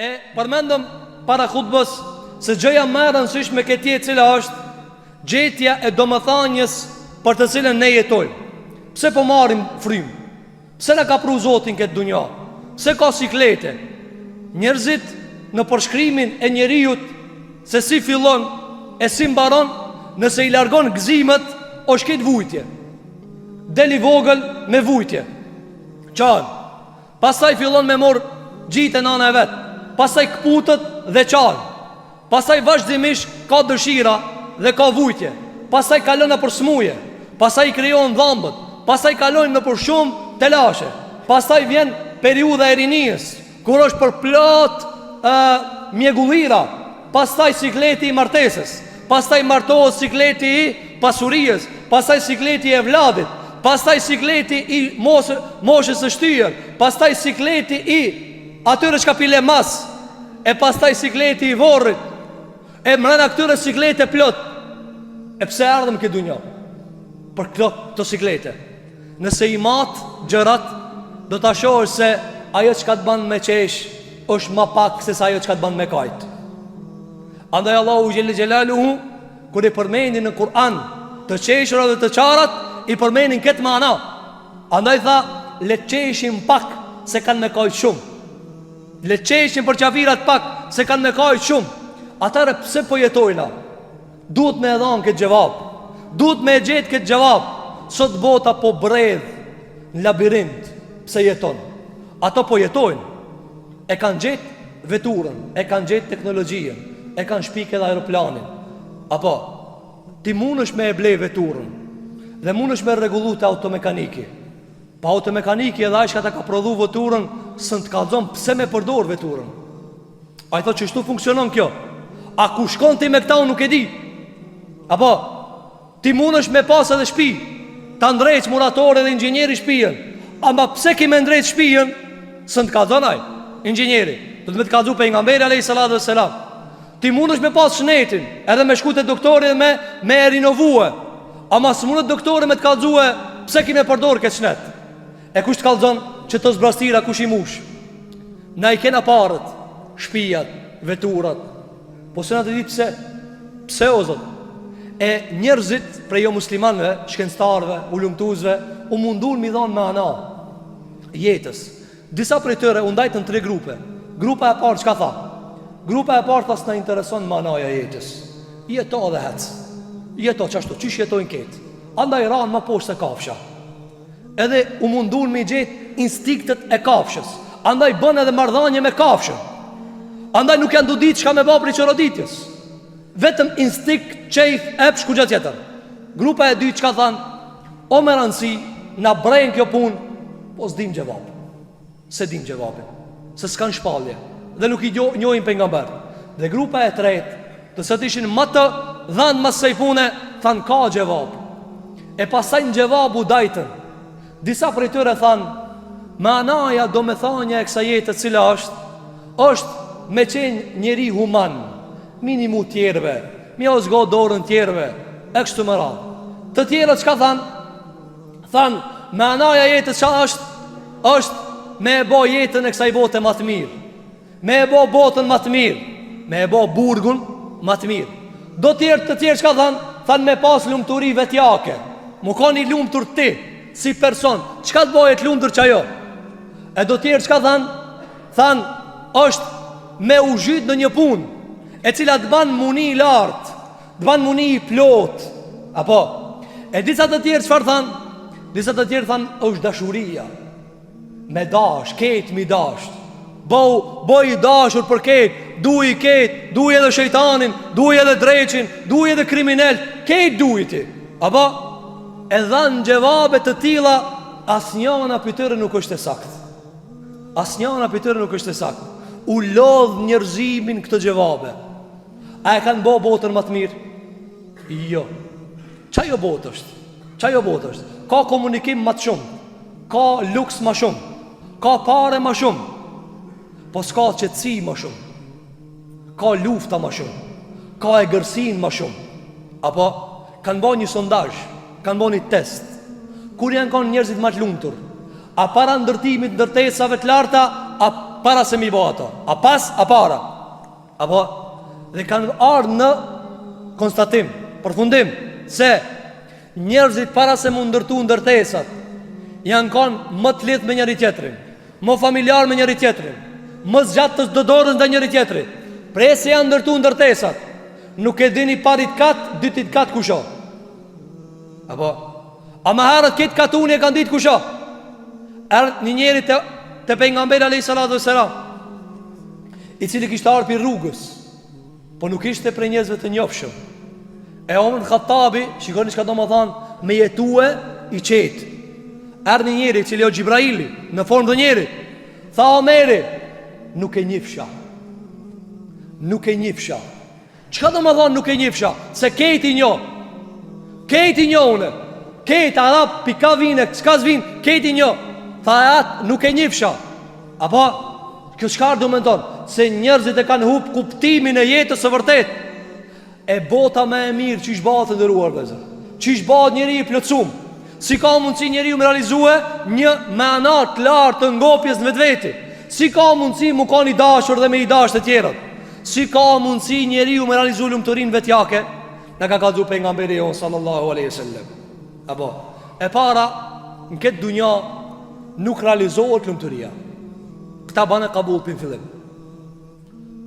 E përmendëm para khutbës se gjëja më e rëndësishme me këtë jetë cila është gjetja e domethënies për të cilën ne jetojmë. Pse po marrim frym? Pse na ka pru Zotin këtë dunja? Pse ka siklete? Njerëzit në përshkrimin e njerijut se si fillon e si mbaron, nëse i largon gëzimet, është këtë vujtje. Deli vogël me vujtje. Qalë. Pastaj fillon me mor gjitë e nana e vetë. Pastaj këputët dhe qalë. Pastaj vazhdimisht ka dëshira dhe ka vujtje. Pastaj kalon në për smuje. Pastaj i krijon dhambët. Pastaj kalojnë në për shumë telashe. Pastaj vjen periudha e rinijës, kur është për plot mjegullira. Pastaj sikleti i martesës. Pastaj martohet sikleti i pasurijës. Pastaj sikleti i evladit. Pastaj sikleti i moshës së shtyr. Pastaj sikleti i atyre që ka pile mas. E pastaj sikleti i vorrit. E mrena këtyre siklete plot. E pse ardhëm këtë dunja? Për këto siklete. Nëse i matë gjërat, do të shohë se ajo që ka të banë me qesh është ma pak se sa ajo që ka të banë me kajt. Andaj Allahu Gjellë Gjellaluhu, kër i përmenin në Kur'an të qeshra dhe të qarat, i përmenin këtë mana. Andaj tha, le qeshin pak se kanë me kajt shumë. Le qeshin për qafirat pak se kanë me kajt shumë. Atare pse po jetojna? Duhet me edhan këtë gjevab. Duhet me e gjetë këtë gjevab. Sot bota po bredh në labirint. Pse jeton? Ato po jetojnë. E kanë gjetë veturën, e kanë gjetë teknologjien, e kanë shpike dhe aeroplanin. Apo, ti mund është me e blej veturën dhe mund është me regullu të automekaniki. Pa automekaniki edhe ajshka ta ka prodhu veturën, së në të kalzon pse me përdor veturën. A i thot që shtu funksionon kjo? A ku shkon ti me këta unë nuk e di? Apo, ti mund është me pas edhe shpi, ta ndrejtë muratore dhe inxinjeri shpijen. Ama pse ki me ndrejtë shpijen, së në të kalzon aj, inxinjeri. Do të me të kalzu për nga mberi a.s. Ti mund është me pas shnetin, edhe me shku të doktori dhe me e rinovue. Ama së mundet doktori me të kalzue, pse ki me përdor këtë shnet? E kush të kalzon që të zbrastira kush i mush? Na i kena parët, shpijat, veturat. Po se na të di pse? Pse o zot? E njerëzit prej jo muslimanve, shkencëtarve, ulumtuzve, u mundun mi dhonë me ana jetës. Disa prej tëre u ndajtën 3 grupe. Grupa e parë çka tha? Grupa e parë thas na intereson me anaja jetës. Jeto dhe hec. Jeto çashtu, çish jetojnë ketë. Andaj ranë më poshtë se kafsha. Edhe u mundun me gjetë instiktet e kafshës. Andaj bën edhe marrëdhënie me kafshën. Andaj nuk janë dudit çka me bë për çoroditjes. Vetëm instinkt, qejf, epsh, ku gjatë tjetër. Grupa e dytë çka than? O me rëndësi, na brejnë kjo punë, po s'dim gjevap. Se dim gjevapin, se s'kan shpallje, dhe nuk i njojnë pejgamber. Dhe grupa e tretë, të sot ishin më të dhanë më sej pune, than ka gjevap. E pasaj në gjevap u dajtën. Disa prej tyre than, me anaja do me thanja e kësa jetë cila është me qenë njeri human, minimu tjerve, mi o zgo dorën tjerve, e kështu më radhë. Të tjera çka than? Than, me anaja jetës qa është me e bo jetën e kësaj bote më të mirë, me e bo botën më të mirë, me e bo burgun më të mirë. Do të tjerë çka than? Than me pas lumturi vetjake, mu ka një lumtur ti, si person, çka të bojet lumtur që ajo? E do tjerë çka than? Than, është me u zhyt në një punë, e cila të ban muni i lartë, të ban muni i plot. Apo, e disa të tjerë çfarë than? Disa të tjerë than, është dashuria. Me dash, ketë mi dash. Boj i dashur për ketë, duj i ketë, duj edhe shejtanin, duj edhe dreqin, duj edhe kriminel, ketë duj ti. Apo, e dhanë gjevabet të tila, asnjana për tëre nuk është e saktë. Asnjana për tëre nuk është e saktë. U lodh njerëzimin këtë gjevabe. A e kanë bo botën më të mirë? Jo. Qa jo botë është? Qa jo botë është? Ka komunikim më të shumë, ka luks më shumë, ka pare më shumë, po s'ka qetësi më shumë, ka lufta më shumë, ka e gërsin më shumë. Apo kanë bo një sondazh, kanë bo një test. Kur janë kanë njerëzit më të lumtur? A para ndërtimit ndërtesave të larta, a para se mi bo ato. A pas, a para. Apo, dhe kanë ardhur në konstatim, përfundim, se njerëzit para se mu ndërtu ndërtesat janë kanë më të lidhë me njëri tjetrin, më familjar me njëri tjetrin, më zgjatë të dëdorën dhe njëri tjetrit. Prej se janë ndërtu ndërtesat, nuk e dini parit katë, dytit katë kusho. Apo, a më herët këtë katë unë e kanë ditë kusho. Erë një njeri të pejgamberi alayhi salatu wassalam, i cili kishte ardhur për rrugës, po nuk ishte prej njerëzve të njohshëm. E Omar Khattabi, shikoni çka do të thonë, me jetue i qetë. Erdhi një njeri i cili o Gjibraili, në formë të njeri. Tha Omeri, nuk e njifsha. Nuk e njifsha. Çka do të thonë nuk e njifsha? Se keti njo. Keti njo une. Keti arab pika vine, çka zvin, keti njo. Tha atë nuk e njifsha. Apo kjo çka do të thonë? Se njerëzit e kanë hub kuptimin e jetës së vërtet. E bota më e mirë çish bëhet të ndëruar vëllezër. Çish bëhet njeriu i plotësuar. Si ka mundësi njeriu me realizue një manat lartë të ngopjes në vetveti? Si ka mundësi mu ka një dashur dhe me i dash të tjerët? Si ka mundësi njeriu me realizue lumturinë vetjake? Në ka kallëzu pejgamberi jon sallallahu alaihi wasallam. Apo e para në këtë dunja nuk realizohet lumturia. Këta banë kabull për fillim.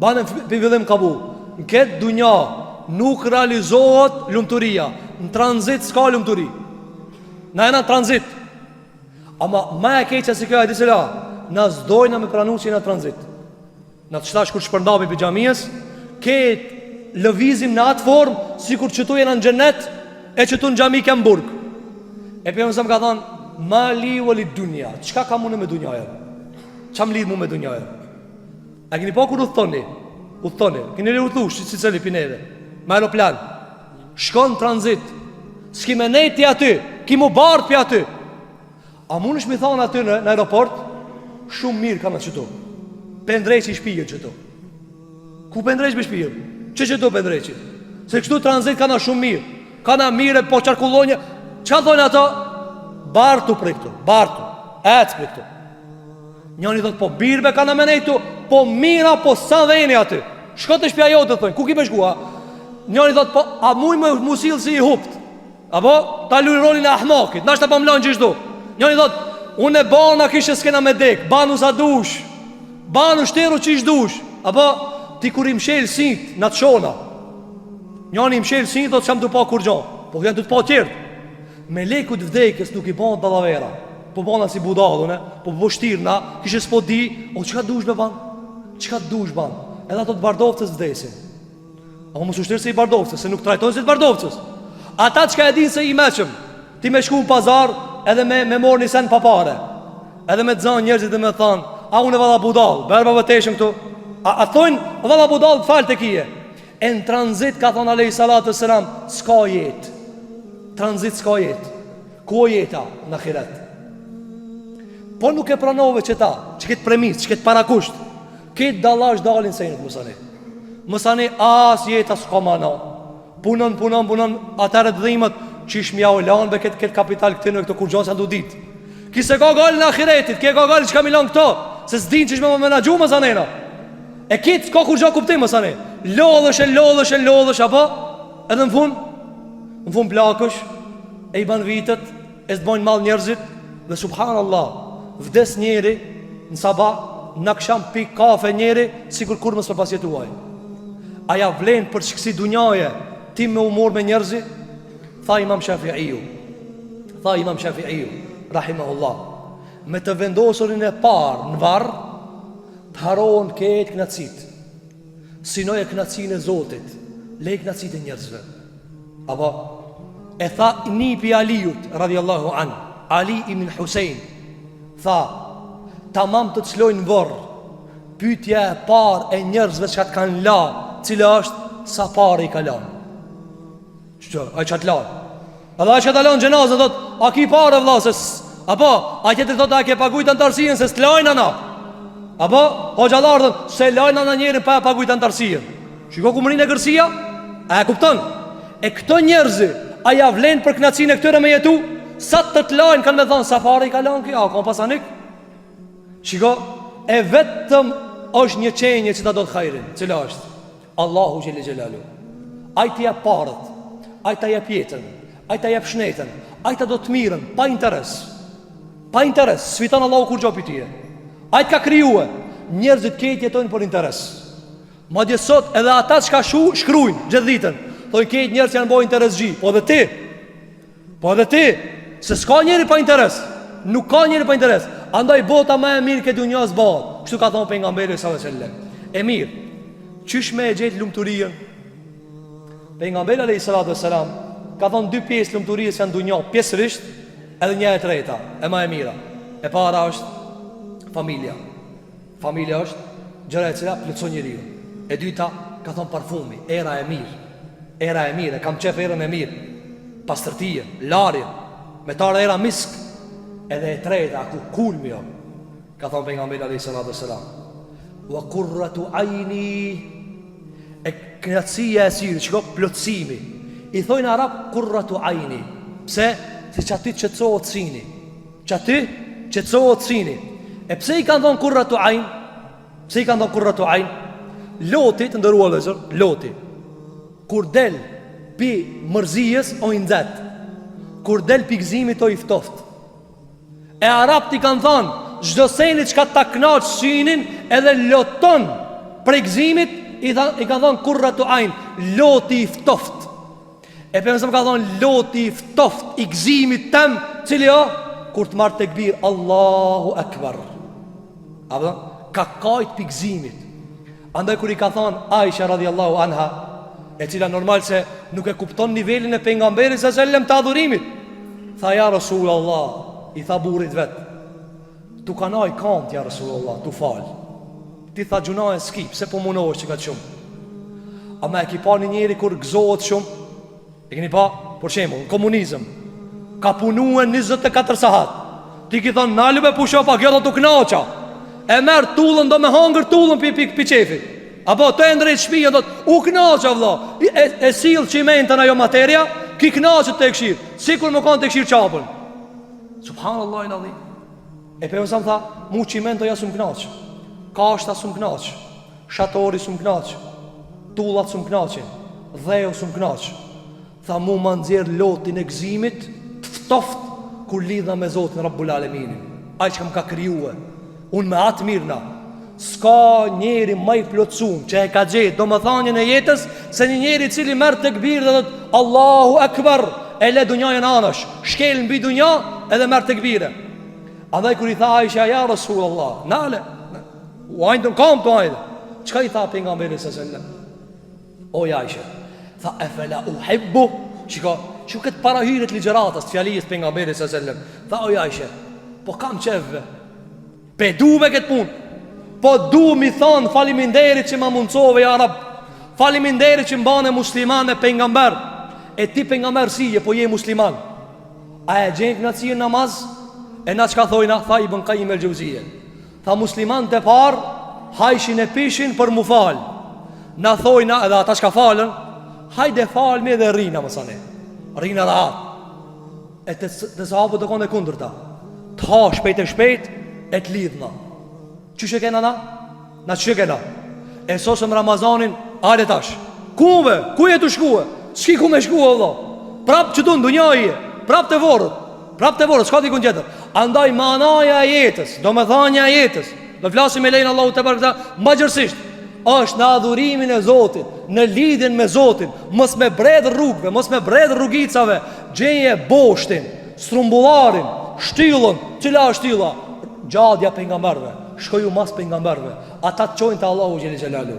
Banë për fillim kabull. Në këtë dunja nuk realizohet lumturia. Në tranzit s'ka lumturi. Na jena tranzit. Ama ma e keqja si kjo e disela, na zdojna me pranu që jena tranzit. Na të shtash kur shpërndapi për gjamiës, ketë lëvizim në atë formë, si kur qëtu jena në gjennet, e qëtu në gjami kem burg. E për mësëm ka thonë, ma li u li dunja. Qka ka mune me dunjaja? Qa më lidh mu me dunjaja? A kini po kur u thoni? U thoni, kini li u thush, si cëli pineve me aeroplan. Shkon tranzit, s'ki me nejti aty, ki mu bardh për aty. A mund është mi thonë aty në aeroport? Shumë mirë ka në qëtu. Pendreqi i shpijën qëtu. Ku pendreqi i shpijën? Që qëtu pendreqi? Se kështu tranzit ka në shumë mirë. Ka në mire, po qarkullonje. Qa thonë ato? Bartu për këtu, bartu, ecë për këtu. Njëni thotë, po birbe ka në menejtu, po mira, po sa veni aty. Shko të shpja jote, thonë, ku ki me shkua? Njëni thotë, po a muj me musil si i hupt? Apo, ta luj rolin e ahmakit, nashta pa mlanë gjithdu. Njëni thotë, unë e bana kishe s'kena me dek, banu sa dush, banu shteru që ish dush. Apo, ti kur i mshel sint, në të shona. Njëni i mshel sint, thotë që më të pa kur gjon, po janë të pa tjertë. Me lekut vdekës nuk i banë dalavera, po bana si budallune, po vështirna, kishe s'po di, o qka dush me banë? Qka dush banë? Edhe ato të bardovcës vdesin. Apo mos u shtirë se i bardovcës, se nuk trajtojnë se të bardovcës. Ata qka e din se i meqëm, ti me shku në pazar, edhe me morë një sen papare, edhe me të zanë njerëzit dhe me thanë, a unë e valla budall, berba vëteshëm këtu. A thonë, valla budall të falë të kije. E në tranzit, ka thonë alayhi salatu wassalam, s'ka jetë. Tranzit s'ka jetë. Ku o jeta në akiret? Po nuk e pranove që ta, që këtë premis, që këtë parakusht, këtë dalash dalin se jënët mësani. Mësani as jeta s'ka mana. Punon, atare të dhimët, që ish mja o lanë be këtë kapital këtë në këtë kur gjonë se ndu ditë. Kise ka gallë në akiretit, ke ka gallë që ka milan këto, se s'din që ish me më menagju mësanena. E kitë s'ka kur gjonë kuptim mësani. Lodhësh, apo? Edhe në fund plakësh, e i ban vitet, e s'bojnë mal njerëzit, dhe subhanallah, vdes njeri, në sabah, në kësham pi kafe njeri, si kur mësë për pasjetuaj. Aja vlenë për shkësi dunjaje, ti me umor me njerëzit, tha Imam Shafi'iu, rahimahullah, me të vendosurin e parë në varë, të harohen këtë knacit, sinoj e knacin e Zotit, le knacit e njerëzve. Apo, e tha nipi Aliut, radhiyallahu an, Ali ibn Husein, tha, tamam të çlojnë vorë, pyetja e parë e njerëzve që të kanë la, cila është sa parë i ka lanë. Qëtë, a i qatë lanë. Edhe a i qatë lanë gjenazë, thot, a ki parë vlasës, apo, a i tjetër thot, a ke pagujtë antarësien, se s'lajnë ana. Apo, ho gjallarë thot, se lajnë ana njerën pa e pagujtë antarësien. Shiko ku mërin e gërësia? A e kupton? E këto njerëzi, a ja vlenë për knacin e këtyre me jetu, sa të lajnë kanë me thonë, sa parë i ka lanë kjo, a ka pasanik? Shiko, e vetëm është një qenje që ta do të hajrin. Cila është? Allahu xhel xelalu. Ai t'i jep parët, ai t'a jep jetën, ai t'a jep shnetën, ai t'a do të mirën, pa interes. Pa interes, sfiton Allahu kur gjopi tije. Ai t'ka krijuar. Njerëzit këtë jetojnë për interes. Madje sot edhe ata që ka shkrujnë gjithë ditën, thonë këtë njerëz janë bojë interes gji. Po edhe ti, se s'ka njeri pa interes. Nuk ka njeri pa interes. Andaj bota më e mirë këtë dunjas bëhet. Kështu ka thonë pejgamberi sallallahu alajhi wasallam. E mirë, qysh me e gjetë lumturinë? Pejgamberi alayhi salatu wassalam ka thonë dy pjesë lumturisë janë dunjë, pjesërisht, edhe një e treta, e më e mira. E para është familja. Familja është gjëra e cila plotson njeriu. E dyta ka thonë parfumi, era e mirë. Era e mirë, kam qef erën e mirë. Pastërtia, larje, me tarë era misk. Edhe e treta, ku kulmi jo, ka thonë pejgamberi alayhi salatu wassalam, wa qurratu ayni, e knatësia e syrit, çka plotësimi. I thojnë arab qurratu ayni. Pse? Si që aty qetësohet sini. Që aty qetësohet sini. E pse i kanë thonë qurratu ayn? Pse i kanë thonë qurratu ayn? Loti, të ndërua vëllezër, Loti kur del pi mërzijës o i nxet, kur del pi gëzimit o i ftoft. E arabt i kanë thonë, çdo seni çka ta knaq sinin edhe loton prej gëzimit, i kanë thonë qurratu ayn, loti i ftoft. E për mësëm ka thonë, loti i ftoft i gëzimit tem, cili o, kur të marrë të këbir, Allahu Akbar. Apo, ka kajt për gëzimit. Andaj kur i ka thonë Aisha radhiyallahu anha, e cila normal se nuk e kupton nivelin e pejgamberit sallallahu alajhi wasallam të adhurimit, tha ja Rasulullah, i tha burrit vet, tu kanaj kant ja Rasulullah, tu fal. Ti tha gjuna e skip, se po munohesh që ka të shumë. Ama e ki pa një njeri kur gëzohet shumë. E keni pa, për shembull, në komunizëm ka punuar 24 sahat. Ti ki thonë, nalu me pusho pa, kjo do t'u knaqa. E merë tullën, do me hangër tullën pi qefit. Apo të e ndrejt shpija, do t'u knaqa vla. E silë qimentën ajo materia, ki knaqët të e këshirë. Sikur më kanë të e këshirë qapën. Subhanallah i nadhi. E për mësam tha, mu qimento ja su më knaqë, kashta su më knaqë, shatori su më knaqë, tullat su më knaqë, dhejo su më knaqë. Tha mu ma nxjerë lotin e gëzimit të ftoft kur lidha me Zotin Rabbul Aleminin. Ai që më ka kryuë, unë me atë mirëna. Ska njeri maj plotësum që e ka gjetë do më thanjën e jetës, se një njeri cili mërë të këbirë dhe dhëtë Allahu Akbar, e le dunjajën anash, shkel në bi dunja edhe mërë të këbirë. Andaj kër i tha Aisha, ja Rasulullah, nale, uajnë të në kam të ajde. Qëka i tha pejgamberi sallallahu? O Aisha, tha e fela u hebbu. Shiko këtë parahyrit ligjeratës të fjalijës pejgamberi sallallahu. Tha o Aisha, po kam qefve, pe du me këtë punë, po du mi thonë faliminderit që ma mundcove ja Rab, faliminderit që mbane musliman e pejgamber. E ti pejgamber si je, po je musliman. A e gjenë në cilë namaz? E na qka thojna, tha Ibn Qayyim el-Jauziyja, tha musliman të par hajshin e pishin për mu fal. Na thojna edhe ata qka falen, hajde falmi edhe rina mësane, rina dhe atë. E të sahabët të kone kundër ta, të ha shpejt e të lidhna. Qështë e kena na? Na qështë e kena? E sosëm Ramazanin, ale tash, kuve, ku je të shkue? Shki ku me shkue vëllo? Prap që tu në dunja i e, prap të vorët, s'ka t'i kun tjetër. Andaj manaja e jetës, do me thanja e jetës, do flasim me lejnë Allahu të përkëta, ma gjërësisht, është në adhurimin e Zotit, në lidhin me Zotin, mos me bredh rrugve, mos me bredh rrugicave, gjeje boshtin, strumbullarin, shtyllën, cila është shtylla? Gjadja pejgamberve, shkoju mas pejgamberve, ata të qojnë të Allahu xhel xelalu.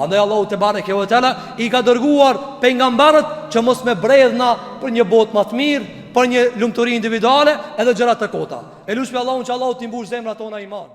Andaj Allahu te bareke ve teala i ka dërguar pejgamberët që mos me bredhna për një botë më të mirë, për një lumturi individuale edhe gjëra të kota. E lutem Allahun që Allahu t'i mbush zemrat tona iman.